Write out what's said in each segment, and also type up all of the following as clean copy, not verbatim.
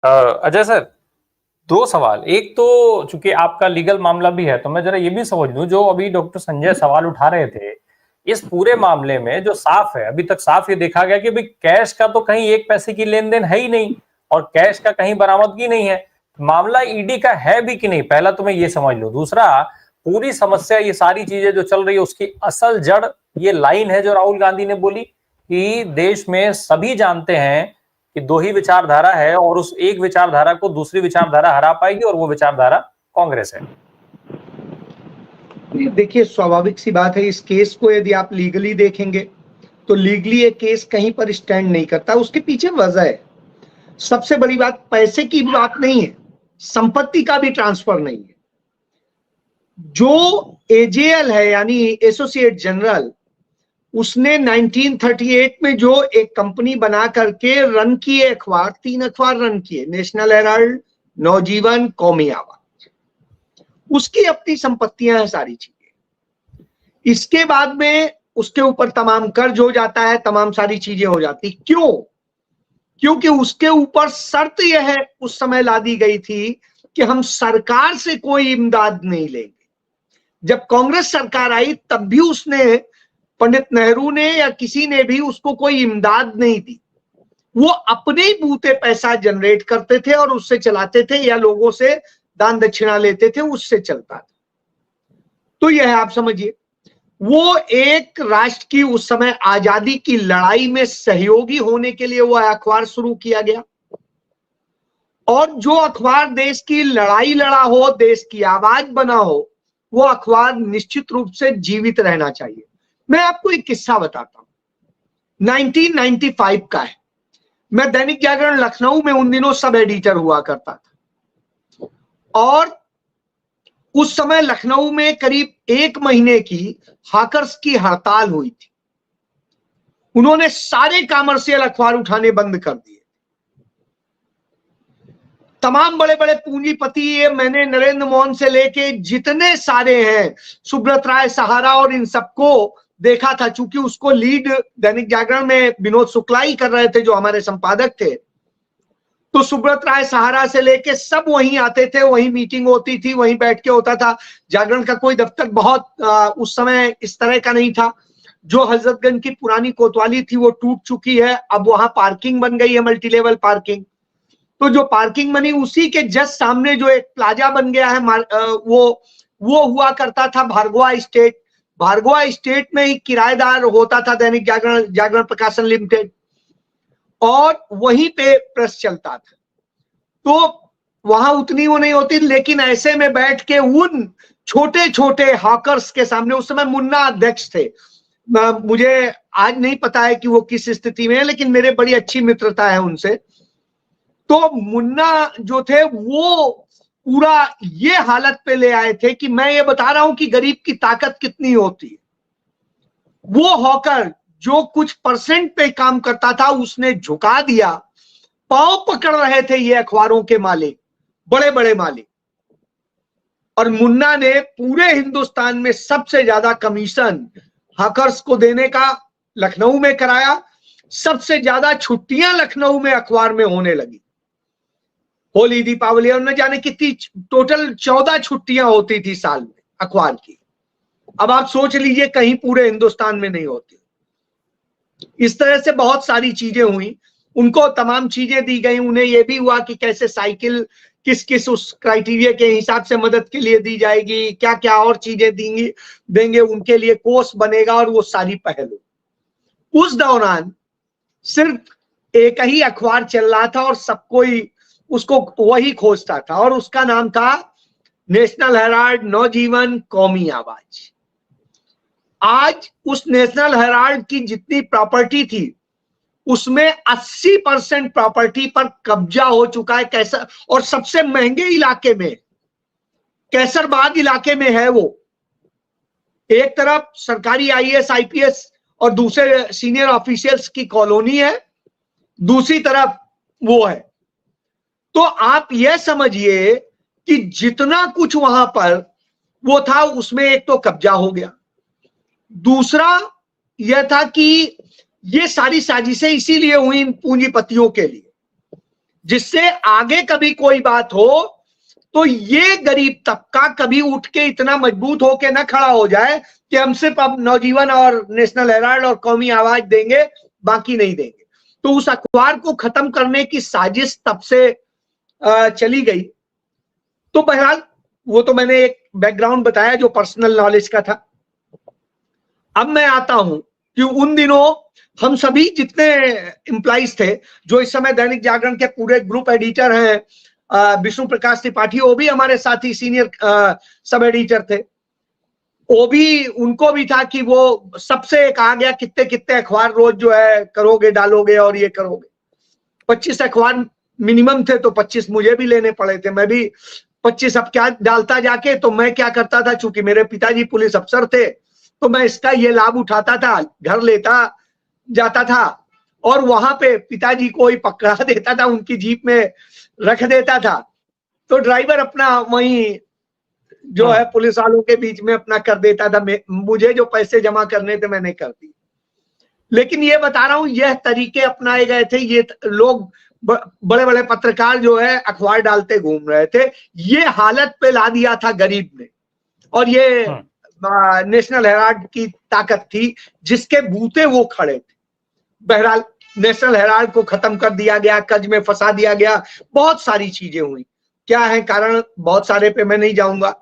Ajay sir, दो सवाल। एक तो चूंकि आपका लीगल मामला भी है, तो मैं जरा ये भी समझ लूं, जो अभी डॉक्टर संजय सवाल उठा रहे थे, इस पूरे मामले में जो साफ है, अभी तक साफ ये देखा गया कि भाई कैश का तो कहीं एक पैसे की लेन देन है ही नहीं, और कैश का कहीं बरामदगी नहीं है। मामला ईडी का है भी कि नहीं, पहला तो मैं ये समझ लूं। दूसरा, पूरी समस्या, ये सारी चीजें जो चल रही है, उसकी असल जड़ ये लाइन है जो राहुल गांधी ने बोली कि देश में सभी जानते हैं कि दो ही विचारधारा है, और उस एक विचारधारा को दूसरी विचारधारा हरा पाएगी, और वो विचारधारा कांग्रेस है। देखिए, स्वाभाविक सी बात है, इस केस को यदि आप लीगली देखेंगे तो लीगली ये केस कहीं पर स्टैंड नहीं करता। उसके पीछे वजह है, सबसे बड़ी बात पैसे की बात नहीं है, संपत्ति का भी ट्रांसफर नहीं है। जो एजेएल है यानी एसोसिएट जनरल, उसने 1938 में जो एक कंपनी बना करके रन किए अखबार, 3 अखबार रन किए, नेशनल हेराल्ड, नवजीवन, कौमी आवाज, उसकी अपनी संपत्तियां हैं सारी चीजें। इसके बाद में उसके ऊपर तमाम कर्ज हो जाता है, तमाम सारी चीजें हो जाती। क्यों? क्योंकि उसके ऊपर शर्त यह है उस समय ला दी गई थी कि हम सरकार से कोई इमदाद नहीं लेंगे। जब कांग्रेस सरकार आई तब भी उसने, पंडित नेहरू ने या किसी ने भी उसको कोई इमदाद नहीं दी। वो अपने ही बूते पैसा जनरेट करते थे और उससे चलाते थे, या लोगों से दान दक्षिणा लेते थे, उससे चलता था। तो यह आप समझिए, वो एक राष्ट्र की उस समय आजादी की लड़ाई में सहयोगी होने के लिए वो अखबार शुरू किया गया। और जो अखबार देश की लड़ाई लड़ा हो, देश की आवाज बना हो, वो अखबार निश्चित रूप से जीवित रहना चाहिए। मैं आपको एक किस्सा बताता हूं, 1995 का है। मैं दैनिक जागरण लखनऊ में उन दिनों सब एडिटर हुआ करता था, और उस समय लखनऊ में करीब 1 महीने की हाकर्स की हड़ताल हुई थी। उन्होंने सारे कॉमर्शियल अखबार उठाने बंद कर दिए। तमाम बड़े बड़े पूंजीपति, ये मैंने नरेंद्र मोहन से लेके जितने सारे हैं, सुब्रत राय सहारा और इन सबको देखा था। चूंकि उसको लीड दैनिक जागरण में विनोद शुक्ला ही कर रहे थे, जो हमारे संपादक थे। तो सुब्रत राय सहारा से लेके सब वहीं आते थे, वहीं मीटिंग होती थी, वहीं बैठ के होता था। जागरण का कोई दफ्तर बहुत उस समय इस तरह का नहीं था। जो हजरतगंज की पुरानी कोतवाली थी वो टूट चुकी है, अब वहां पार्किंग बन गई है, मल्टी लेवल पार्किंग। तो जो पार्किंग बनी, उसी के जस्ट सामने जो एक प्लाजा बन गया है, वो हुआ करता था भार्गवा स्टेट। भार्गवा स्टेट में ही किराएदार होता था दैनिक जागरण प्रकाशन लिमिटेड, और वहीं पे प्रेस चलता था। तो वहां उतनी वो नहीं होती, लेकिन ऐसे में बैठ के उन छोटे छोटे हॉकर्स के सामने, उस समय मुन्ना अध्यक्ष थे। मुझे आज नहीं पता है कि वो किस स्थिति में है, लेकिन मेरे बड़ी अच्छी मित्रता है उनसे। तो मुन्ना जो थे वो पूरा ये हालत पे ले आए थे कि मैं ये बता रहा हूं कि गरीब की ताकत कितनी होती है। वो हॉकर जो कुछ परसेंट पे काम करता था, उसने झुका दिया। पांव पकड़ रहे थे ये अखबारों के मालिक, बड़े बड़े मालिक। और मुन्ना ने पूरे हिंदुस्तान में सबसे ज्यादा कमीशन हॉकर्स को देने का लखनऊ में कराया। सबसे ज्यादा छुट्टियां लखनऊ में अखबार में होने लगी। होली, दीपावली और न जाने कितनी, टोटल 14 छुट्टियां होती थी साल में अखबार की। अब आप सोच लीजिए, कहीं पूरे हिंदुस्तान में नहीं होती। इस तरह से बहुत सारी चीजें हुई। उनको तमाम चीजें दी गई। उन्हें यह भी हुआ कि कैसे साइकिल किस किस उस क्राइटेरिया के हिसाब से मदद के लिए दी जाएगी, क्या क्या और चीजें देंगे उनके लिए, कोर्स बनेगा, और वो सारी पहलू। उस दौरान सिर्फ एक ही अखबार चल रहा था और सब कोई उसको वही खोजता था, और उसका नाम था नेशनल हेराल्ड, नवजीवन, कौमी आवाज। आज उस नेशनल हेराल्ड की जितनी प्रॉपर्टी थी, उसमें 80% प्रॉपर्टी पर कब्जा हो चुका है। कैसर, और सबसे महंगे इलाके में, कैसरबाग इलाके में है वो। एक तरफ सरकारी आईएएस आईपीएस और दूसरे सीनियर ऑफिशियल्स की कॉलोनी है, दूसरी तरफ वो है। तो आप यह समझिए कि जितना कुछ वहां पर वो था, उसमें एक तो कब्जा हो गया। दूसरा यह था कि ये सारी साजिशें इसीलिए हुई इन पूंजीपतियों के लिए जिससे आगे कभी कोई बात हो तो ये गरीब तबका कभी उठ के इतना मजबूत होके ना खड़ा हो जाए कि हम सिर्फ अब नवजीवन और नेशनल हेराल्ड और कौमी आवाज देंगे, बाकी नहीं देंगे। तो उस अखबार को खत्म करने की साजिश तब से चली गई। तो बहरहाल वो तो मैंने एक बैकग्राउंड बताया जो पर्सनल नॉलेज का था। अब मैं आता हूं कि उन दिनों हम सभी जितने एम्प्लॉइज थे, जो इस समय दैनिक जागरण के पूरे ग्रुप एडिटर हैं, विष्णु प्रकाश त्रिपाठी वो भी हमारे साथी सीनियर सब एडिटर थे, वो भी उनको भी था कि वो सबसे कहा गया कितने कितने अखबार रोज जो है करोगे डालोगे और ये करोगे। 25 अखबार मिनिमम थे, तो 25 मुझे भी लेने पड़े थे। मैं भी 25 अब क्या डालता जाके, तो मैं क्या करता था, चूंकि मेरे पिताजी पुलिस अफसर थे तो मैं इसका ये लाभ उठाता था, घर लेता जाता था और वहां पे पिताजी को ही पकड़ा देता था, उनकी जीप में रख देता था, तो ड्राइवर अपना वहीं जो है पुलिस वालों के बीच में अपना कर देता था। मुझे जो पैसे जमा करने थे मैंने कर दिए। लेकिन ये बता रहा हूं, यह तरीके अपनाए गए थे। ये लोग बड़े बड़े पत्रकार जो है अखबार डालते घूम रहे थे। ये हालत पे ला दिया था गरीब ने, और ये नेशनल हेराल्ड की ताकत थी जिसके बूते वो खड़े थे। बहरहाल नेशनल हेराल्ड को खत्म कर दिया गया, कर्ज में फंसा दिया गया, बहुत सारी चीजें हुई। क्या है कारण, बहुत सारे पे मैं नहीं जाऊंगा।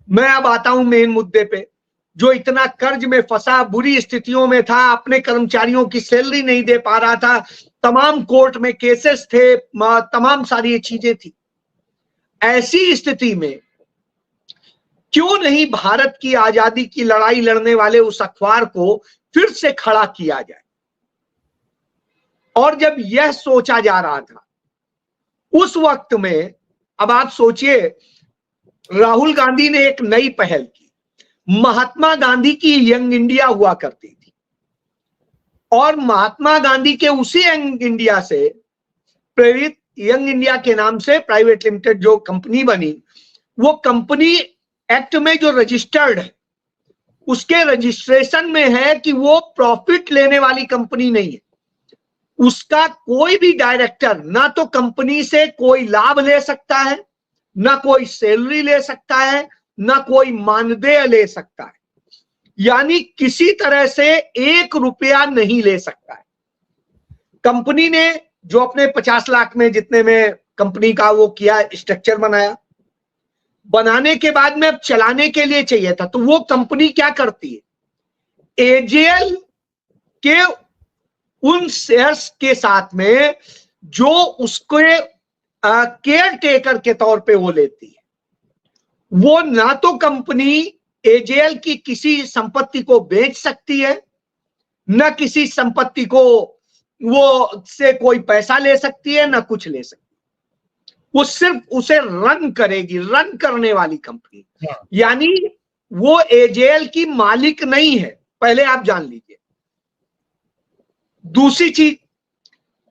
मैं अब आता हूं मेन मुद्दे पे। जो इतना कर्ज में फंसा, बुरी स्थितियों में था, अपने कर्मचारियों की सैलरी नहीं दे पा रहा था, तमाम कोर्ट में केसेस थे, तमाम सारी ये चीजें थी। ऐसी स्थिति में क्यों नहीं भारत की आजादी की लड़ाई लड़ने वाले उस अखबार को फिर से खड़ा किया जाए। और जब यह सोचा जा रहा था उस वक्त में, अब आप सोचिए, राहुल गांधी ने एक नई पहल की। महात्मा गांधी की यंग इंडिया हुआ करती थी, और महात्मा गांधी के उसी यंग इंडिया से प्रेरित यंग इंडिया के नाम से प्राइवेट लिमिटेड जो कंपनी बनी, वो कंपनी एक्ट में जो रजिस्टर्ड है उसके रजिस्ट्रेशन में है कि वो प्रॉफिट लेने वाली कंपनी नहीं है। उसका कोई भी डायरेक्टर ना तो कंपनी से कोई लाभ ले सकता है, ना कोई सैलरी ले सकता है, ना कोई मानदेय ले सकता है, यानी किसी तरह से 1 रुपया नहीं ले सकता है। कंपनी ने जो अपने 50 लाख में जितने में कंपनी का वो किया, स्ट्रक्चर बनाया, बनाने के बाद में अब चलाने के लिए चाहिए था, तो वो कंपनी क्या करती है, एजेएल के उन शेयर्स के साथ में जो उसके केयर टेकर के तौर पे वो लेती है, वो ना तो कंपनी एजेएल की किसी संपत्ति को बेच सकती है, ना किसी संपत्ति को वो से कोई पैसा ले सकती है, ना कुछ ले सकती है। वो सिर्फ उसे रन करेगी, रन करने वाली कंपनी। यानी वो एजेएल की मालिक नहीं है, पहले आप जान लीजिए। दूसरी चीज,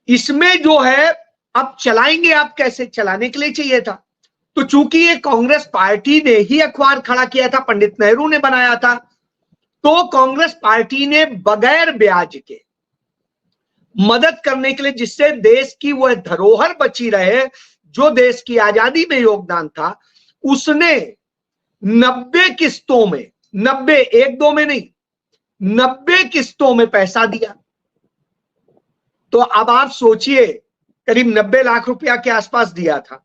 इसमें जो है अब चलाएंगे आप कैसे, चलाने के लिए चाहिए था। तो चूंकि ये कांग्रेस पार्टी ने ही अखबार खड़ा किया था, पंडित नेहरू ने बनाया था, तो कांग्रेस पार्टी ने बगैर ब्याज के मदद करने के लिए, जिससे देश की वह धरोहर बची रहे, जो देश की आजादी में योगदान था, उसने 90 किस्तों में, 90 1-2 में नहीं, 90 किस्तों में पैसा दिया। तो अब आप सोचिए, करीब 90 लाख रुपया के आसपास दिया था।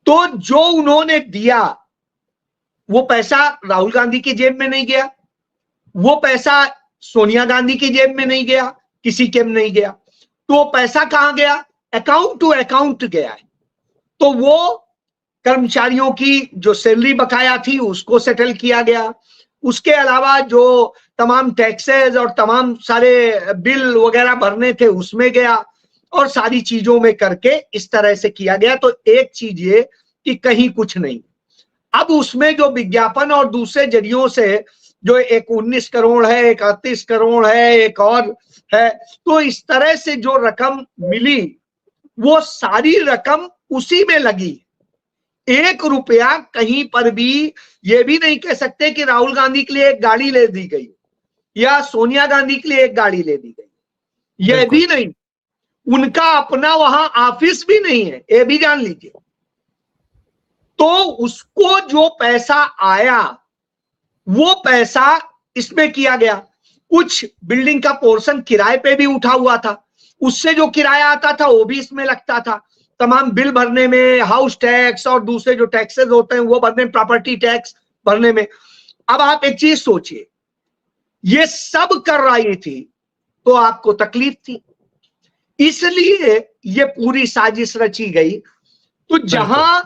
तो जो उन्होंने दिया वो पैसा राहुल गांधी की जेब में नहीं गया, वो पैसा सोनिया गांधी की जेब में नहीं गया, किसी के में नहीं गया। तो वो पैसा कहां गया, अकाउंट टू अकाउंट गया है। तो वो कर्मचारियों की जो सैलरी बकाया थी उसको सेटल किया गया, उसके अलावा जो तमाम टैक्सेस और तमाम सारे बिल वगैरह भरने थे उसमें गया, और सारी चीजों में करके इस तरह से किया गया। तो एक चीज ये कि कहीं कुछ नहीं। अब उसमें जो विज्ञापन और दूसरे जरियों से जो एक 19 करोड़ है, एक 38 करोड़ है, एक और है, तो इस तरह से जो रकम मिली वो सारी रकम उसी में लगी। 1 रुपया कहीं पर भी ये भी नहीं कह सकते कि राहुल गांधी के लिए एक गाड़ी ले दी गई या सोनिया गांधी के लिए एक गाड़ी ले दी गई, यह भी नहीं। उनका अपना वहां ऑफिस भी नहीं है, ये भी जान लीजिए। तो उसको जो पैसा आया वो पैसा इसमें किया गया। कुछ बिल्डिंग का पोर्शन किराए पे भी उठा हुआ था, उससे जो किराया आता था वो भी इसमें लगता था, तमाम बिल भरने में, हाउस टैक्स और दूसरे जो टैक्सेस होते हैं वो भरने में, प्रॉपर्टी टैक्स भरने में। अब आप एक चीज सोचिए, ये सब कर रही थी तो आपको तकलीफ थी, इसलिए ये पूरी साजिश रची गई। तो जहां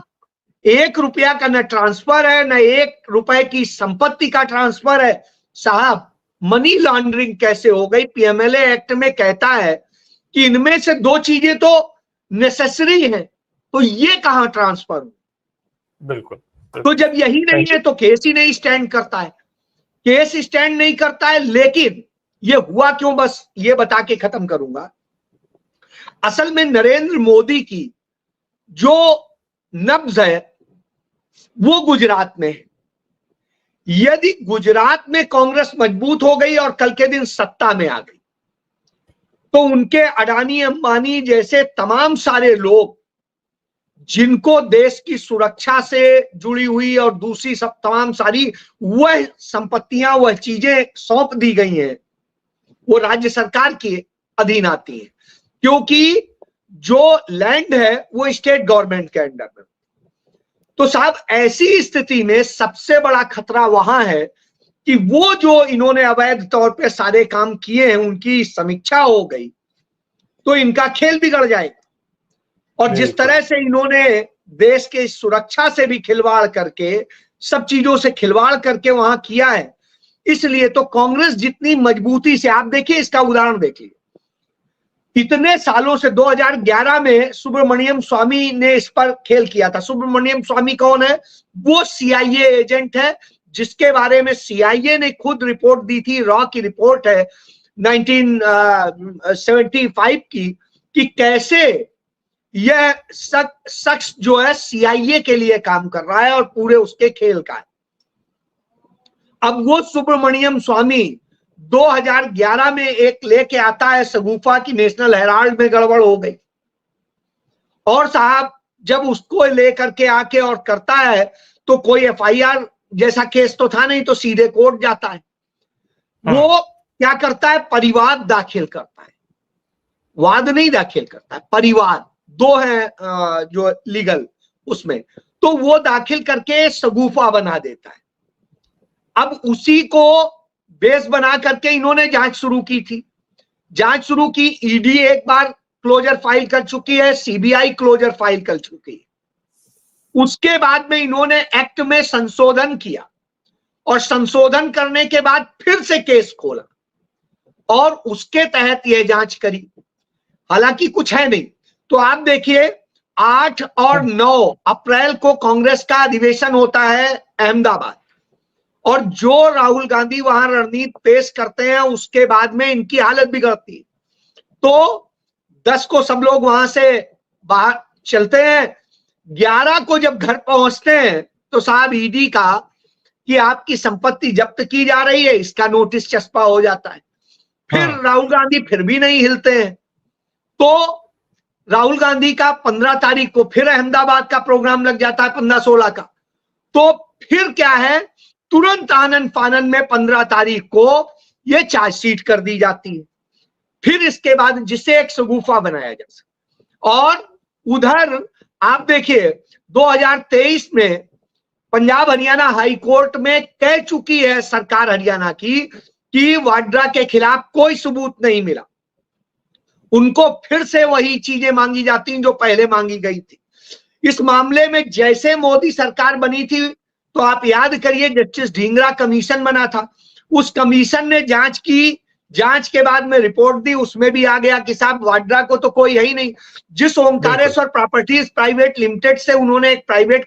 1 रुपया का न ट्रांसफर है, न 1 रुपए की संपत्ति का ट्रांसफर है, साहब मनी लॉन्ड्रिंग कैसे हो गई? पीएमएलए एक्ट में कहता है कि इनमें से 2 चीजें तो नेसेसरी हैं, तो ये कहां ट्रांसफर हो? बिल्कुल। तो जब यही नहीं है तो केस ही नहीं स्टैंड करता है, केस स्टैंड नहीं करता है। लेकिन ये हुआ क्यों, बस ये बता के खत्म करूंगा। असल में नरेंद्र मोदी की जो नब्ज है वो गुजरात में है। यदि गुजरात में कांग्रेस मजबूत हो गई और कल के दिन सत्ता में आ गई, तो उनके अडानी अंबानी जैसे तमाम सारे लोग जिनको देश की सुरक्षा से जुड़ी हुई और दूसरी सब तमाम सारी वह संपत्तियां, वह चीजें सौंप दी गई हैं, वो राज्य सरकार के अधीन आती है, क्योंकि जो लैंड है वो स्टेट गवर्नमेंट के अंडर में। तो साहब ऐसी स्थिति में सबसे बड़ा खतरा वहां है कि वो जो इन्होंने अवैध तौर पे सारे काम किए हैं उनकी समीक्षा हो गई तो इनका खेल बिगड़ जाएगा। और जिस तरह से इन्होंने देश के सुरक्षा से भी खिलवाड़ करके, सब चीजों से खिलवाड़ करके वहां किया है, इसलिए तो कांग्रेस जितनी मजबूती से, आप देखिए इसका उदाहरण देखिए, इतने सालों से 2011 में सुब्रमण्यम स्वामी ने इस पर खेल किया था। सुब्रमण्यम स्वामी कौन है? वो सीआईए एजेंट है जिसके बारे में सीआईए ने खुद रिपोर्ट दी थी, रॉ की रिपोर्ट है 1975 की, कि कैसे यह शख्स जो है सीआईए के लिए काम कर रहा है और पूरे उसके खेल का है। अब वो सुब्रमण्यम स्वामी 2011 में एक लेके आता है शगुफा की नेशनल हेराल्ड में गड़बड़ हो गई, और साहब जब उसको लेकर के आके और करता है तो कोई एफआईआर जैसा केस तो था नहीं, तो सीधे कोर्ट जाता है। वो क्या करता है? परिवाद दाखिल करता है, वाद नहीं दाखिल करता है, परिवाद, 2 है जो लीगल उसमें, तो वो दाखिल करके शगुफा बना देता है। अब उसी को बेस बना करके इन्होंने जांच शुरू की थी। जांच शुरू की, ईडी एक बार क्लोजर फाइल कर चुकी है, सीबीआई क्लोजर फाइल कर चुकी है। उसके बाद में इन्होंने एक्ट में संशोधन किया और संशोधन करने के बाद फिर से केस खोला और उसके तहत यह जांच करी। हालांकि कुछ है नहीं। तो आप देखिए 8 और 9 अप्रैल को कांग्रेस का अधिवेशन होता है अहमदाबाद, और जो राहुल गांधी वहां रणनीति पेश करते हैं उसके बाद में इनकी हालत बिगड़ती है। तो 10 को सब लोग वहां से बाहर चलते हैं। 11 को जब घर पहुंचते हैं तो साहब ईडी का कि आपकी संपत्ति जब्त की जा रही है, इसका नोटिस चस्पा हो जाता है। फिर राहुल गांधी फिर भी नहीं हिलते हैं, तो राहुल गांधी का 15 तारीख को फिर अहमदाबाद का प्रोग्राम लग जाता है, 15-16 का। तो फिर क्या है, तुरंत आनन फानन में 15 तारीख को यह चार्जशीट कर दी जाती है। फिर इसके बाद जिसे एक शगुफा बनाया जा सके। और उधर आप देखिए 2023 में पंजाब हरियाणा हाई कोर्ट में कह चुकी है सरकार हरियाणा की कि वाड्रा के खिलाफ कोई सबूत नहीं मिला। उनको फिर से वही चीजें मांगी जाती हैं जो पहले मांगी गई थी। इस मामले में जैसे मोदी सरकार बनी थी तो आप याद करिए जस्टिस ढींगरा कमीशन बना था, उस कमीशन ने जांच की, जांच के बाद में रिपोर्ट दी, उसमें भी आ गया कि साहब वाड्रा को तो कोई है ही नहीं। जिस ओंकारेश्वर प्रॉपर्टीज प्राइवेट लिमिटेड से उन्होंने एक private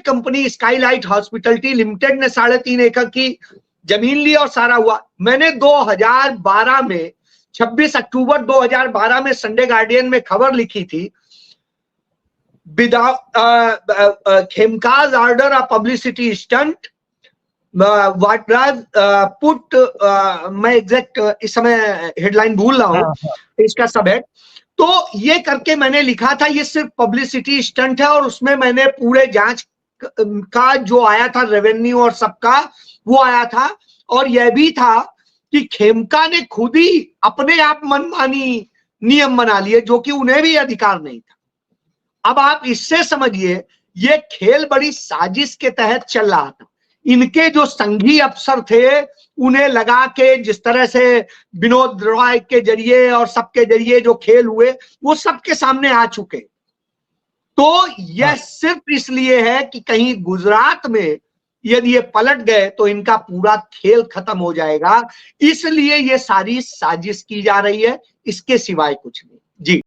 company Skylight hospitality limited ने 3.5 एकड़ की जमीन ली और सारा हुआ। मैंने 2012 में 26 अक्टूबर 2012 में संडे गार्डियन में खबर लिखी थी, Khemka's order of publicity stunt, Vadra's put, मैं एग्जैक्ट इस समय हेडलाइन भूल रहा हूं इसका सब है। तो ये करके मैंने लिखा था, ये सिर्फ पब्लिसिटी स्टंट है, और उसमें मैंने पूरे जांच का जो आया था रेवेन्यू और सबका वो आया था, और यह भी था कि खेमका ने खुद ही अपने आप मनमानी नियम बना लिए जो कि उन्हें भी अधिकार नहीं था। अब आप इससे समझिए ये खेल बड़ी साजिश के तहत चल रहा था। इनके जो संघी अफसर थे उन्हें लगा के जिस तरह से विनोद रॉय के जरिए और सबके जरिए जो खेल हुए वो सबके सामने आ चुके। तो यह सिर्फ इसलिए है कि कहीं गुजरात में यदि ये पलट गए तो इनका पूरा खेल खत्म हो जाएगा, इसलिए ये सारी साजिश की जा रही है, इसके सिवाय कुछ नहीं। जी।